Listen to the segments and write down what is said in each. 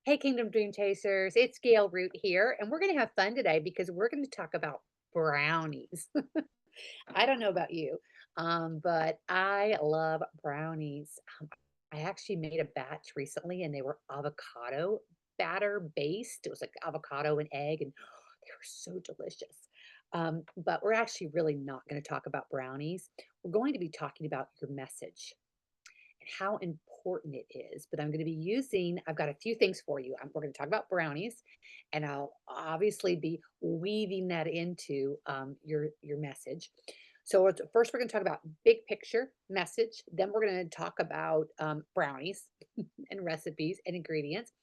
Hey, Kingdom Dream Chasers, it's Gail Root here, and we're going to have fun today because we're going to talk about brownies. I don't know about you, but I love brownies. I actually made a batch recently, and they were avocado batter based. It was like avocado and egg, and they were so delicious. But we're actually really not going to talk about brownies. We're going to be talking about your message and how important it is. But I'm going to be using, I've got a few things for you. We're going to talk about brownies, and I'll obviously be weaving that into your message. So first, we're going to talk about big picture message. Then we're going to talk about brownies and recipes and ingredients.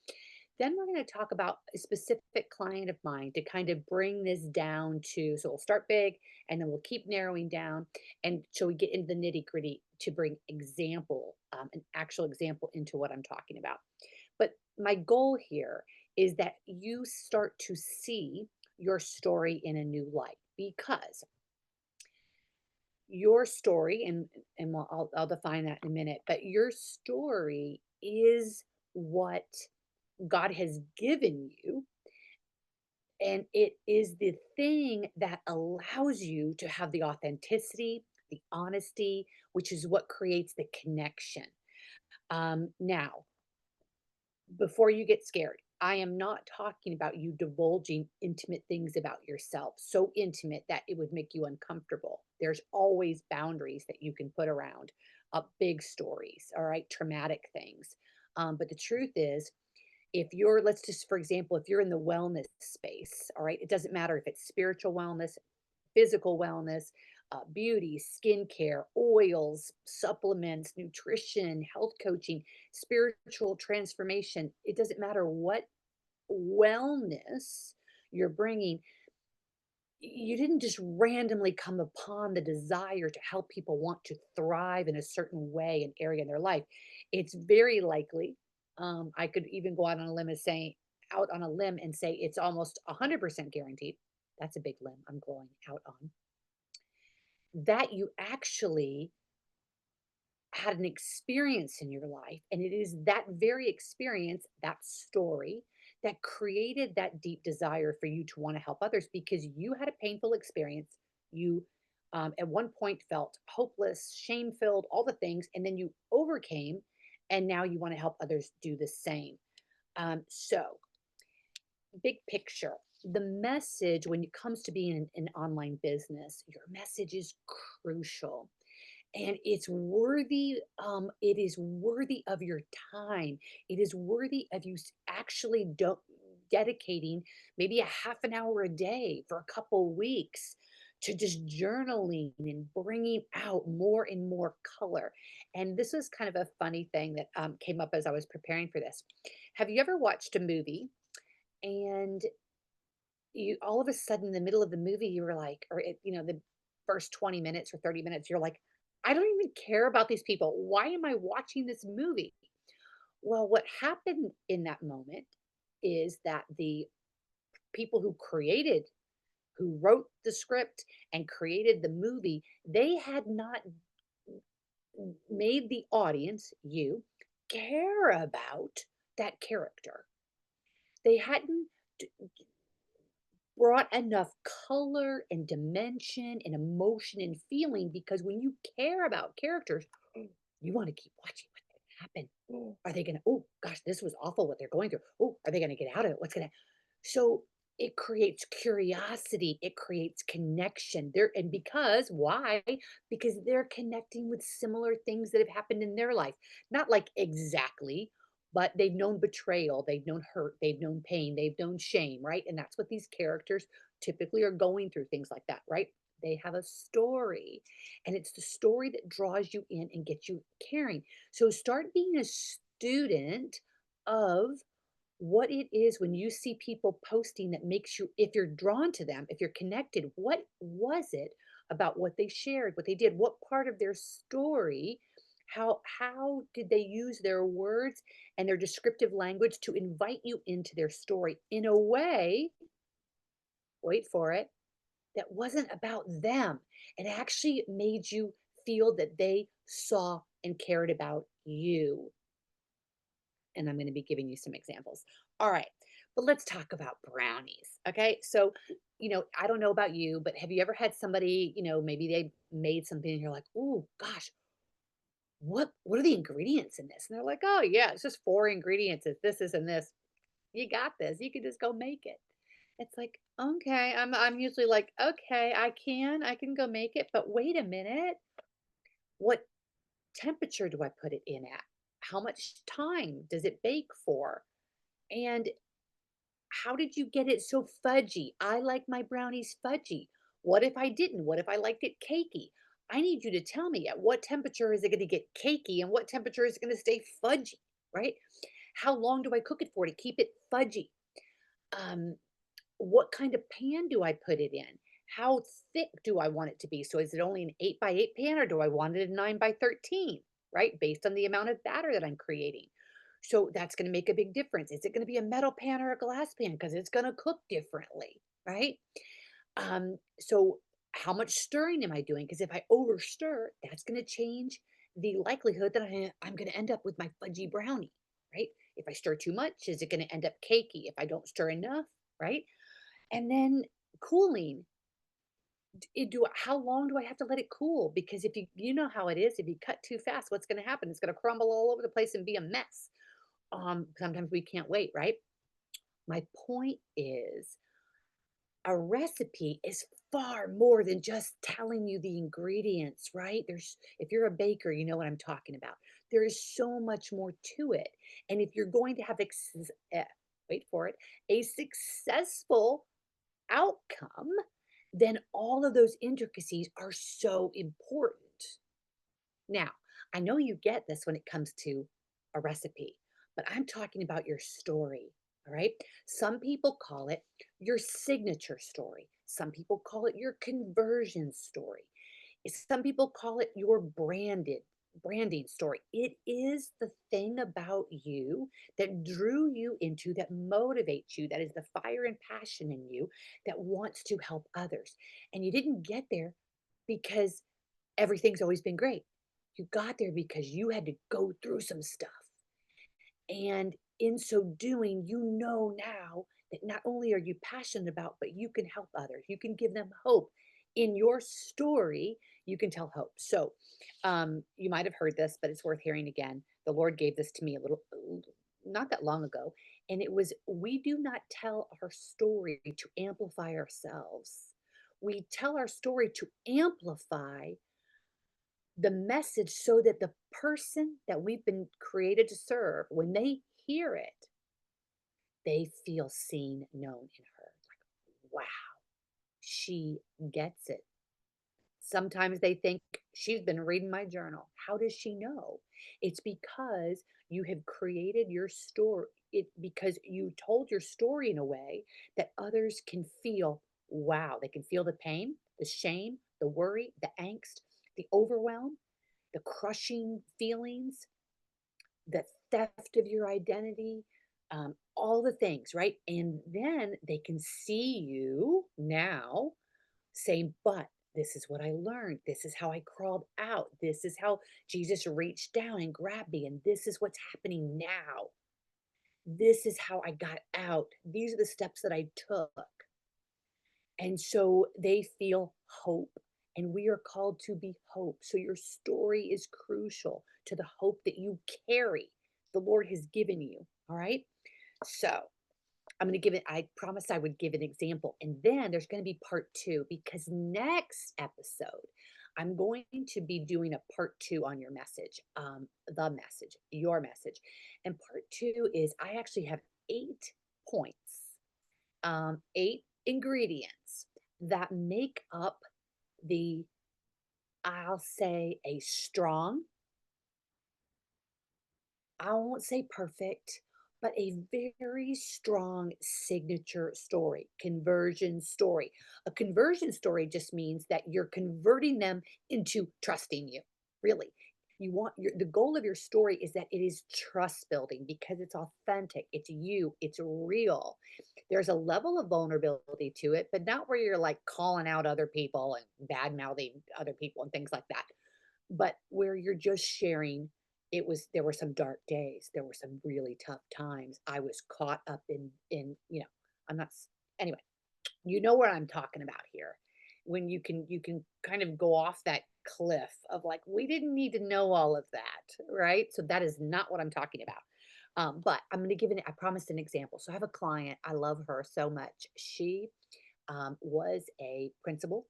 Then we're going to talk about a specific client of mine to kind of bring this down to, so we'll start big and then we'll keep narrowing down. And so we get into the nitty gritty to bring example, an actual example into what I'm talking about. But my goal here is that you start to see your story in a new light because your story, and I'll define that in a minute, but your story is what God has given you, and it is the thing that allows you to have the authenticity, the honesty, which is what creates the connection. Now, before you get scared, I am not talking about you divulging intimate things about yourself, so intimate that it would make you uncomfortable. There's always boundaries that you can put around big stories, all right, traumatic things. But the truth is, if you're, let's just, for example, if you're in the wellness space, all right, it doesn't matter if it's spiritual wellness, physical wellness, beauty, skincare, oils, supplements, nutrition, health coaching, spiritual transformation. It doesn't matter what wellness you're bringing. You didn't just randomly come upon the desire to help people want to thrive in a certain way, an area in their life. It's very likely, I could even go out on a limb and say it's almost 100% guaranteed. That's a big limb I'm going out on, that you actually had an experience in your life, and it is that very experience, that story, that created that deep desire for you to want to help others because you had a painful experience. You, at one point, felt hopeless, shame filled, all the things, and then you overcame, and now you want to help others do the same. So, big picture, the message when it comes to being an online business, your message is crucial, and it is worthy of your time. It is worthy of you actually dedicating maybe a half an hour a day for a couple weeks to just journaling and bringing out more and more color. And this was kind of a funny thing that came up as I was preparing for this. Have you ever watched a movie and you, all of a sudden, in the middle of the movie, you were like, the first 20 minutes or 30 minutes, you're like, I don't even care about these people. Why am I watching this movie? Well, what happened in that moment is that the people who wrote the script and created the movie, they had not made the audience, you, care about that character. They hadn't brought enough color and dimension and emotion and feeling, because when you care about characters, you want to keep watching what's going to happen. Are they going to, oh gosh, this was awful what they're going through. Oh, are they going to get out of it? What's going to, so it creates curiosity, it creates connection there. And because why? Because they're connecting with similar things that have happened in their life. Not like exactly, but they've known betrayal, they've known hurt, they've known pain, they've known shame, right? And that's what these characters typically are going through, things like that, right? They have a story, and it's the story that draws you in and gets you caring. So start being a student of what it is when you see people posting that makes you, if you're drawn to them, if you're connected, what was it about what they shared, what they did, what part of their story, how did they use their words and their descriptive language to invite you into their story in a way, wait for it, that wasn't about them. It actually made you feel that they saw and cared about you. and I'm gonna be giving you some examples. All right, but let's talk about brownies, okay? So, I don't know about you, but have you ever had somebody, maybe they made something and you're like, "Ooh, gosh, what are the ingredients in this?" And they're like, "Oh, yeah, it's just 4 ingredients. It's this, and this. You got this. You can just go make it." It's like, "Okay." I'm usually like, "Okay, I can go make it, but wait a minute. What temperature do I put it in at? How much time does it bake for? And how did you get it so fudgy? I like my brownies fudgy. What if I didn't? What if I liked it cakey? I need you to tell me at what temperature is it going to get cakey and what temperature is it going to stay fudgy, right? How long do I cook it for to keep it fudgy? Um, what kind of pan do I put it in? How thick do I want it to be? So is it only an 8 by 8 pan or do I want it a 9 by 13? Right? Based on the amount of batter that I'm creating. So that's going to make a big difference. Is it going to be a metal pan or a glass pan? Because it's going to cook differently, right? So how much stirring am I doing? Because if I over stir, that's going to change the likelihood that I'm going to end up with my fudgy brownie, right? If I stir too much, is it going to end up cakey? If I don't stir enough, right? And then cooling. How long do I have to let it cool? Because if you know how it is, if you cut too fast, what's going to happen? It's going to crumble all over the place and be a mess. Sometimes we can't wait, right? My point is a recipe is far more than just telling you the ingredients, right? If you're a baker, you know what I'm talking about. There is so much more to it. And if you're going to have, wait for it, a successful outcome, then all of those intricacies are so important. Now, I know you get this when it comes to a recipe, but I'm talking about your story. All right. Some people call it your signature story. Some people call it your conversion story. Some people call it your branding story. It is the thing about you that drew you into, that motivates you, that is the fire and passion in you that wants to help others. And you didn't get there because everything's always been great. You got there because you had to go through some stuff. And in so doing, you know now that not only are you passionate about, but you can help others. You can give them hope. In your story, you can tell hope. So, you might have heard this, but it's worth hearing again. The Lord gave this to me not that long ago. And it was, we do not tell our story to amplify ourselves. We tell our story to amplify the message so that the person that we've been created to serve, when they hear it, they feel seen, known in her. Like, wow, she gets it. Sometimes they think she's been reading my journal. How does she know? It's because you have created your story. Because you told your story in a way that others can feel, wow, they can feel the pain, the shame, the worry, the angst, the overwhelm, the crushing feelings, the theft of your identity, all the things, right? And then they can see you now saying, but this is what I learned. This is how I crawled out. This is how Jesus reached down and grabbed me. And this is what's happening now. This is how I got out. These are the steps that I took. And so they feel hope. And we are called to be hope. So your story is crucial to the hope that you carry, the Lord has given you. All right. So I'm going to give it, I promised I would give an example. And then there's going to be part two, because next episode, I'm going to be doing a part two on your message, the message, your message. And part two is I actually have 8 points, 8 ingredients that make up the, I'll say, a strong, I won't say perfect, but a very strong signature story, conversion story. A conversion story just means that you're converting them into trusting you. Really. The goal of your story is that it is trust building because it's authentic, it's you, it's real. There's a level of vulnerability to it, but not where you're like calling out other people and bad mouthing other people and things like that, but where you're just sharing there were some dark days, there were some really tough times. I was caught up in, I'm not s anyway, you know what I'm talking about here. When you can kind of go off that cliff of like, we didn't need to know all of that, right? So that is not what I'm talking about. But I'm going to give I promised an example. So I have a client. I love her so much. She was a principal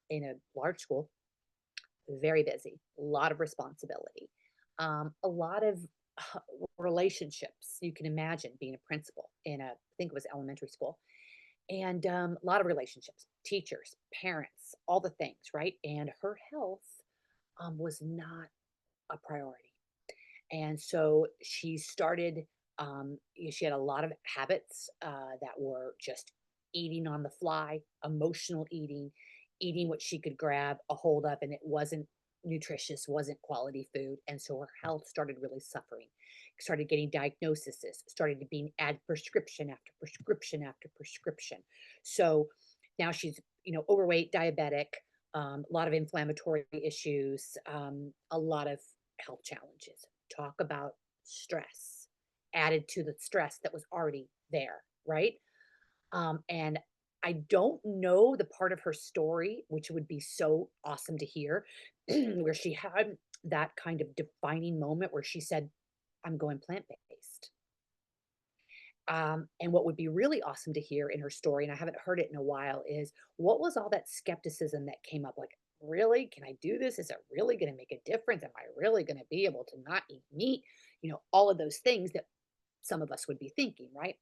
in a large school, very busy, a lot of responsibility, a lot of uh, relationships. You can imagine being a principal in I think it was elementary school, and a lot of relationships, teachers, parents, all the things, right? And her health was not a priority. And so she started, she had a lot of habits that were just eating on the fly, emotional eating, eating what she could grab a hold of, and it wasn't nutritious, wasn't quality food. And so her health started really suffering, started getting diagnoses, started to being add prescription after prescription after prescription. So now she's, overweight, diabetic, a lot of inflammatory issues, a lot of health challenges. Talk about stress added to the stress that was already there, right? And I don't know the part of her story, which would be so awesome to hear, where she had that kind of defining moment where she said, I'm going plant based. And what would be really awesome to hear in her story, and I haven't heard it in a while, is what was all that skepticism that came up? Like, really? Can I do this? Is it really going to make a difference? Am I really going to be able to not eat meat? All of those things that some of us would be thinking, right?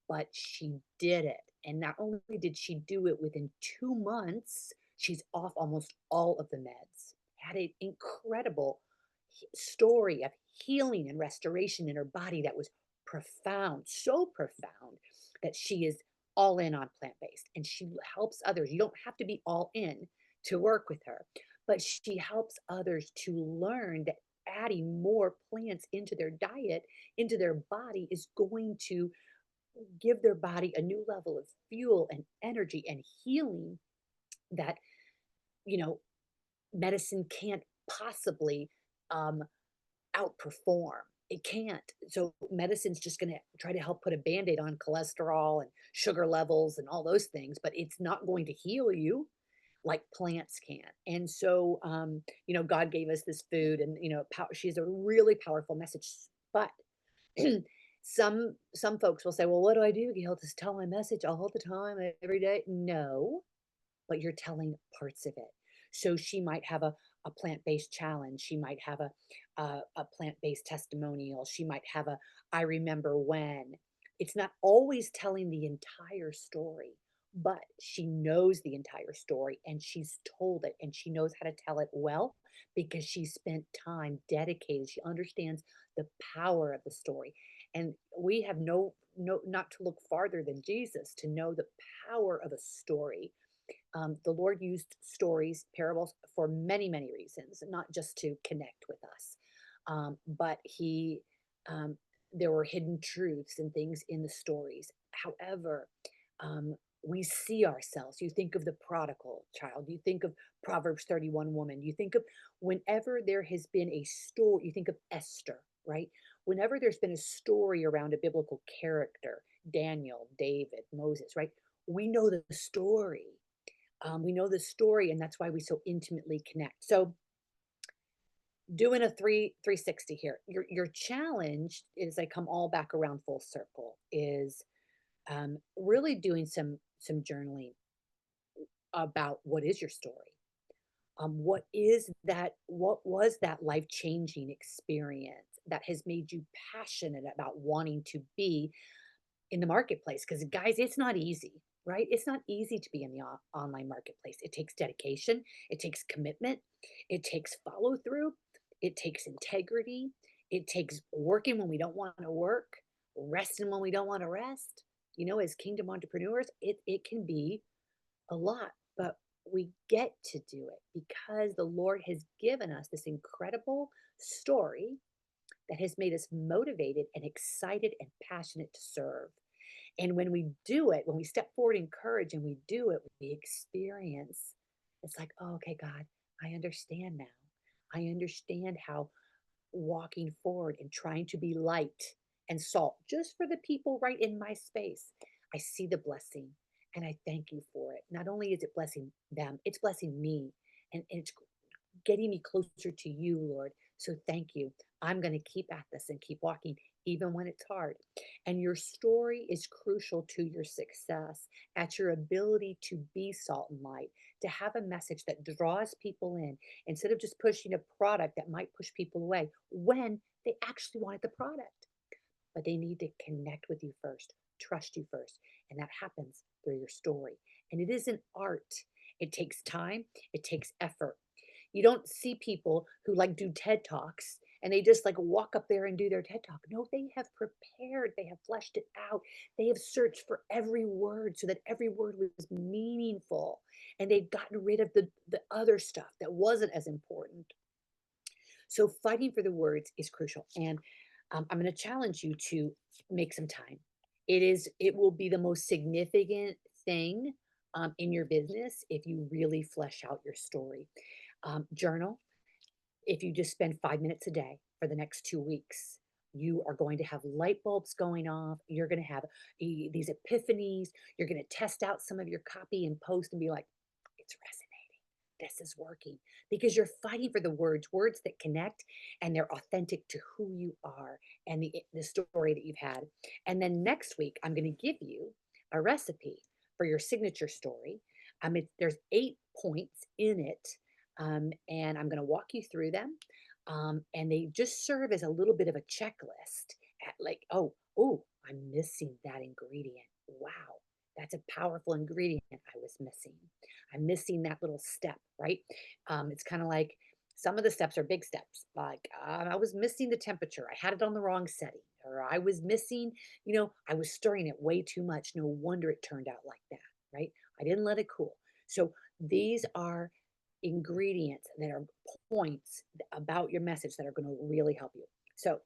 But she did it. And not only did she do it within 2 months, she's off almost all of the meds. Had an incredible story of healing and restoration in her body that was profound, so profound that she is all in on plant based and she helps others. You don't have to be all in to work with her, but she helps others to learn that adding more plants into their diet, into their body, is going to give their body a new level of fuel and energy and healing that, you know, medicine can't possibly um, outperform. It can't. So medicine's just going to try to help put a band-aid on cholesterol and sugar levels and all those things, but it's not going to heal you like plants can. And so, God gave us this food, and she has a really powerful message. But some folks will say, "Well, what do I do, Gail? Just tell my message all the time, every day?" No, but you're telling parts of it. So she might have a plant-based challenge. She might have a plant-based testimonial. She might have a I remember when. It's not always telling the entire story, but she knows the entire story and she's told it and she knows how to tell it well because she spent time dedicated. She understands the power of the story. And we have not to look farther than Jesus to know the power of a story. The Lord used stories, parables, for many, many reasons, not just to connect with us, but um, there were hidden truths and things in the stories. However, we see ourselves. You think of the prodigal child, you think of Proverbs 31 woman, you think of whenever there has been a story, you think of Esther, right? Whenever there's been a story around a biblical character, Daniel, David, Moses, right? We know the story, we know the story, and that's why we so intimately connect. So, doing a 360 here. Your challenge is, I come all back around full circle, is really doing some journaling about what is your story. What was that life changing experience that has made you passionate about wanting to be in the marketplace? Because guys, it's not easy, right? It's not easy to be in the online marketplace. It takes dedication, it takes commitment, it takes follow through, it takes integrity, it takes working when we don't want to work, resting when we don't want to rest. As kingdom entrepreneurs, it can be a lot, but we get to do it because the Lord has given us this incredible story that has made us motivated and excited and passionate to serve. And when we do it, when we step forward in courage and we do it, we experience, it's like, oh, okay, God, I understand now. I understand how walking forward and trying to be light and salt just for the people right in my space. I see the blessing and I thank you for it. Not only is it blessing them, it's blessing me and it's getting me closer to you, Lord. So thank you. I'm going to keep at this and keep walking, even when it's hard. And your story is crucial to your success, at your ability to be salt and light, to have a message that draws people in instead of just pushing a product that might push people away when they actually wanted the product. But they need to connect with you first, trust you first. And that happens through your story. And it isn't art, it takes time, it takes effort. You don't see people who like do TED Talks and they just like walk up there and do their TED Talk. No, they have prepared, they have fleshed it out, they have searched for every word so that every word was meaningful. And they've gotten rid of the other stuff that wasn't as important. So fighting for the words is crucial. And I'm going to challenge you to make some time. It will be the most significant thing in your business if you really flesh out your story. Journal. If you just spend 5 minutes a day for the next 2 weeks, you are going to have light bulbs going off. You're going to have these epiphanies. You're going to test out some of your copy and post and be like, it's resonating. This is working because you're fighting for the words that connect and they're authentic to who you are and the story that you've had. And then next week, I'm going to give you a recipe for your signature story. There's 8 points in it, and I'm going to walk you through them. And they just serve as a little bit of a checklist at like, oh, I'm missing that ingredient. Wow, that's a powerful ingredient I was missing. I'm missing that little step, right? It's kind of like some of the steps are big steps. Like I was missing the temperature. I had it on the wrong setting, or I was missing, I was stirring it way too much. No wonder it turned out like that, right? I didn't let it cool. So these are ingredients that are points about your message that are going to really help you. So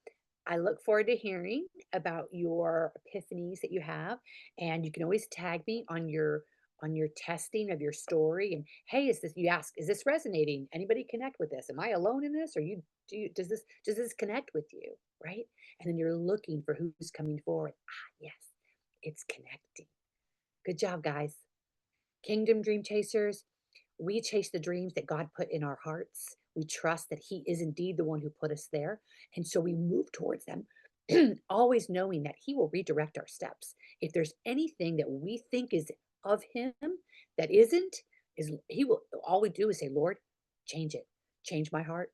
I look forward to hearing about your epiphanies that you have, and you can always tag me on your testing of your story. And hey, you ask, is this resonating? Anybody connect with this? Am I alone in this? Or does this connect with you? Right? And then you're looking for who's coming forward. Ah, yes, it's connecting. Good job, guys. Kingdom Dream Chasers, we chase the dreams that God put in our hearts. We trust that He is indeed the one who put us there. And so we move towards them, always knowing that He will redirect our steps. If there's anything that we think is of Him that isn't, is He will, all we do is say, Lord, change it, change my heart,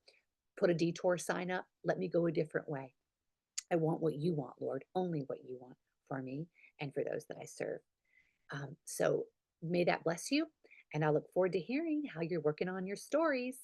put a detour sign up, let me go a different way. I want what you want, Lord, only what you want for me and for those that I serve. So may that bless you. And I look forward to hearing how you're working on your stories.